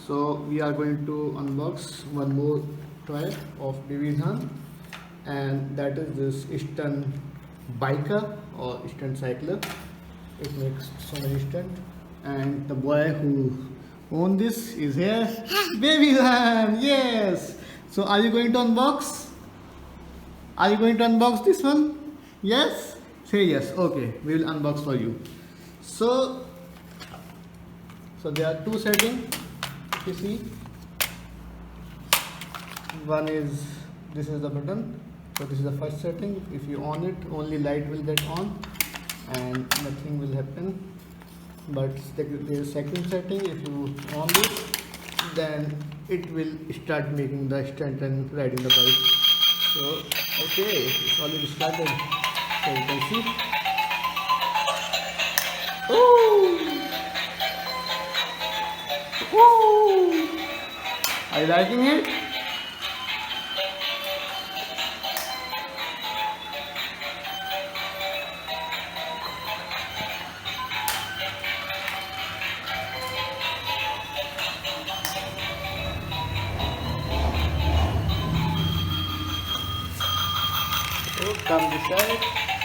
So we are going to unbox one more toy of bybabyizhaan, and that is this stunt biker or stunt cycler. It makes so many stunt, and the boy who owns this is here, bybabyizhaan. Yes. So are you going to unbox? Are you going to unbox this one? Yes? Say yes. Okay, we will unbox for you. So there are two settings. If you see, one is, this is the button. So this is the first setting. If you on it, only light will get on and nothing will happen. But the second setting, if you on this, then it will start making the stunt and riding the bike. So okay, it's already started. So you can see. Ooh! Ooh! Are you liking it? So come this side.